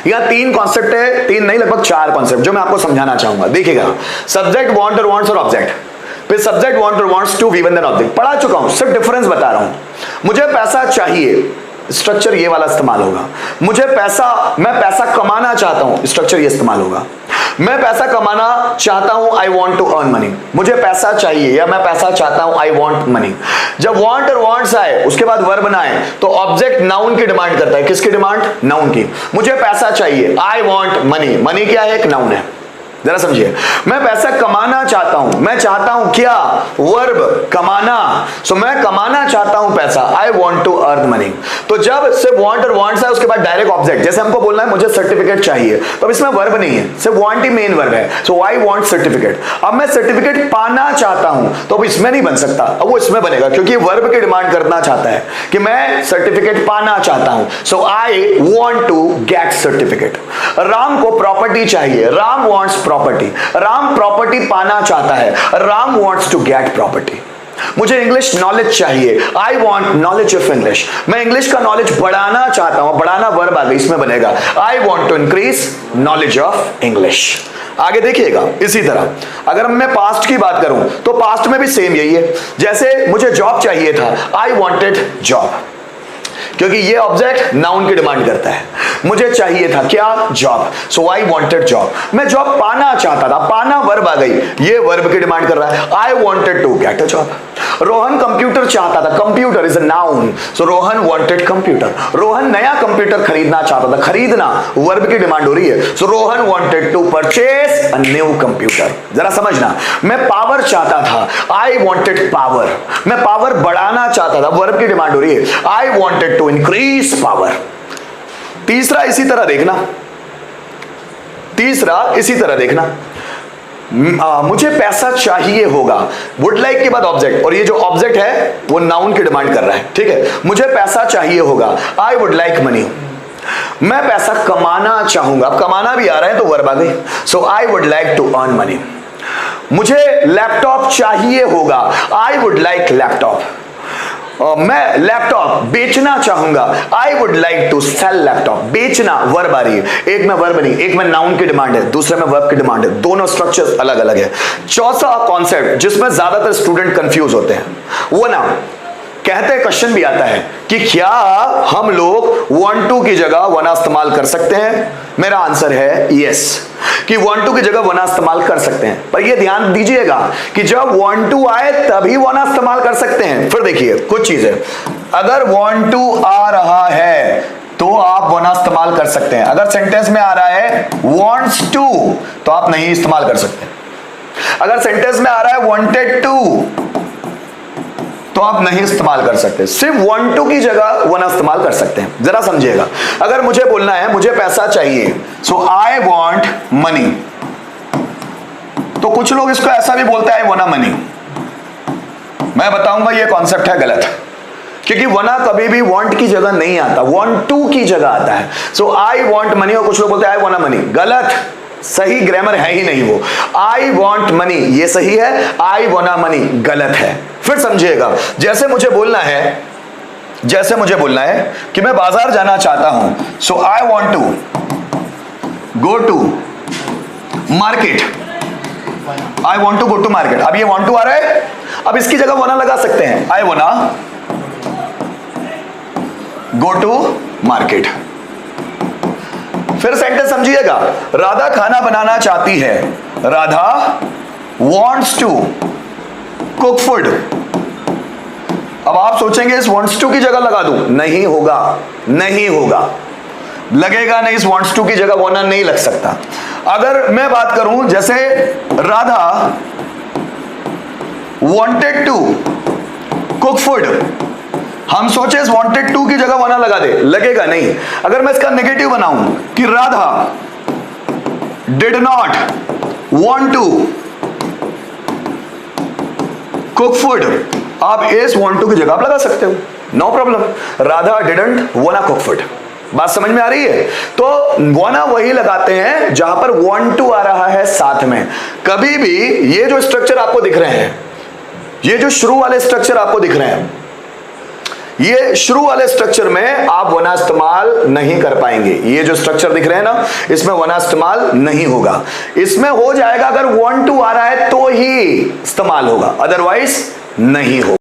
यहाँ 3 कॉन्सेप्ट है, 3 नहीं लगभग 4 कॉन्सेप्ट जो मैं आपको समझाना चाहूंगा। देखिएगा, सब्जेक्ट, वांट और वांट्स और ऑब्जेक्ट, फिर सब्जेक्ट, वांट और wants to, V one then object पढ़ा चुका हूं, सिर्फ डिफरेंस बता रहा हूं। मुझे पैसा चाहिए, स्ट्रक्चर ये वाला इस्तेमाल होगा। मुझे पैसा, मैं पैसा कमाना चाहता हूं, स्ट्रक्चर ये इस्तेमाल होगा। मैं पैसा कमाना चाहता हूं, I want to earn money. मुझे पैसा चाहिए या मैं पैसा चाहता हूं, आई वॉन्ट मनी। जब वांट और वांट्स आए उसके बाद वर्ब ना आए तो ऑब्जेक्ट नाउन की डिमांड करता है। किसकी डिमांड? नाउन की। मुझे पैसा चाहिए, आई वॉन्ट मनी। मनी क्या है? एक नाउन है। जरा समझिए, मैं पैसा कमाना चाहता हूं, मैं चाहता हूं क्या? वर्ब कमाना। सो मैं कमाना चाहता हूं पैसा, I want to earn money. तो जब सिर्फ वांट और वांट्स है उसके बाद डायरेक्ट ऑब्जेक्ट, जैसे हमको बोलना है मुझे सर्टिफिकेट चाहिए, तो अब इसमें वर्ब नहीं है, सिर्फ वांट ही मेन वर्ब है। सो आई वॉन्ट सर्टिफिकेट। अब मैं सर्टिफिकेट पाना चाहता हूं तो अब इसमें नहीं बन सकता, अब वो इसमें बनेगा क्योंकि वर्ब की डिमांड करना चाहता है कि मैं सर्टिफिकेट पाना चाहता हूं। So I want to get certificate. Ram को प्रॉपर्टी चाहिए, Ram wants property. Ram property पाना चाहता है, Ram wants to get property. मुझे इंग्लिश नॉलेज चाहिए, I want knowledge of English. मैं इंग्लिश का नॉलेज बढ़ाना चाहता हूं, बढ़ाना वर्ब आ गई, इसमें बनेगा I want to increase knowledge of English. आगे देखिएगा, इसी तरह अगर मैं पास्ट की बात करूं तो पास्ट में भी सेम यही है। जैसे मुझे जॉब चाहिए था, आई वॉन्टेड जॉब, क्योंकि ये ऑब्जेक्ट नाउन की डिमांड करता है। मुझे चाहिए था क्या? Job. So I wanted job. मैं जॉब पाना चाहता था, पाना वर्ब आ गई, ये वर्ब की डिमांड कर रहा है, I wanted to get a job. Rohan computer चाहता था, computer is a noun, so Rohan wanted computer. Rohan नया कंप्यूटर खरीदना चाहता था, खरीदना वर्ब की डिमांड हो रही है, so Rohan wanted to purchase a new computer. जरा समझना, मैं पावर चाहता था, आई वांटेड पावर। मैं पावर बढ़ाना चाहता था, वर्ब की डिमांड हो रही है, I wanted to increase power. तीसरा इसी तरह देखना, मुझे पैसा चाहिए होगा, वुड लाइक के बाद ऑब्जेक्ट, और ये जो ऑब्जेक्ट है वो नाउन की डिमांड कर रहा है, ठीक है। मुझे पैसा चाहिए होगा, आई वुड लाइक मनी। मैं पैसा कमाना चाहूंगा, अब कमाना भी आ रहा है तो वर्ब आ गई, so I would like to earn money. मुझे लैपटॉप चाहिए होगा, आई वुड लाइक लैपटॉप। मैं लैपटॉप बेचना चाहूंगा, I would like to sell laptop. बेचना वर्ब आ रही है, एक में वर्ब नहीं, एक में नाउन की डिमांड है, दूसरे में वर्ब की डिमांड है, दोनों स्ट्रक्चर्स अलग अलग है। चौथा कॉन्सेप्ट जिसमें ज्यादातर स्टूडेंट कंफ्यूज होते हैं वो ना कहते, क्वेश्चन भी आता है कि क्या हम लोग want to की जगह वना इस्तेमाल कर सकते हैं? मेरा आंसर है यस, कि want to की जगह वना इस्तेमाल कर सकते हैं। पर ये ध्यान दीजिएगा कि जब want to आए तभी वना इस्तेमाल कर सकते हैं। फिर देखिए कुछ चीजें, अगर want to आ रहा है तो आप वना इस्तेमाल कर सकते हैं। अगर सेंटेंस में आ रहा है wants to तो आप नहीं इस्तेमाल कर सकते। अगर सेंटेंस में आ रहा है wanted to तो आप नहीं इस्तेमाल कर सकते, सिर्फ want to की जगह वना इस्तेमाल कर सकते हैं। जरा समझिएगा, अगर मुझे बोलना है मुझे पैसा चाहिए, सो आई वॉन्ट मनी, तो कुछ लोग इसको ऐसा भी बोलते हैं आई वना मनी। मैं बताऊंगा ये कॉन्सेप्ट है गलत, क्योंकि वना कभी भी want की जगह नहीं आता, want to की जगह आता है। सो आई वॉन्ट मनी और कुछ लोग बोलते हैं आई वना मनी, गलत, सही ग्रामर है ही नहीं वो। आई वॉन्ट मनी ये सही है, आई वना मनी गलत है। फिर समझिएगा, जैसे मुझे बोलना है कि मैं बाजार जाना चाहता हूं, so I want to go to market, I want to go to market. अब ये वॉन्ट टू आ रहा है, अब इसकी जगह वना लगा सकते हैं, आई वना गो टू मार्केट। फिर सेंटेंस समझिएगा, राधा खाना बनाना चाहती है, Radha wants to cook food. अब आप सोचेंगे इस wants to की जगह लगा दूं, नहीं होगा, लगेगा नहीं, इस wants to की जगह वना नहीं लग सकता। अगर मैं बात करूं जैसे Radha wanted to cook food, हम सोचे इस wanted to की जगह वना लगा दे, लगेगा नहीं। अगर मैं इसका नेगेटिव बनाऊं कि Radha did not want to cook food, आप इस want to की जगह आप लगा सकते हो, no problem. Radha didn't wanna cook food, बात समझ में आ रही है? तो वना वही लगाते हैं जहां पर want to आ रहा है साथ में। कभी भी ये जो स्ट्रक्चर आपको दिख रहे हैं, ये जो शुरू वाले स्ट्रक्चर आपको दिख रहे हैं, ये शुरू वाले स्ट्रक्चर में आप वना इस्तेमाल नहीं कर पाएंगे। ये जो स्ट्रक्चर दिख रहे हैं ना, इसमें वना इस्तेमाल नहीं होगा। इसमें हो जाएगा अगर want to आ रहा है तो ही इस्तेमाल होगा, अदरवाइज नहीं होगा।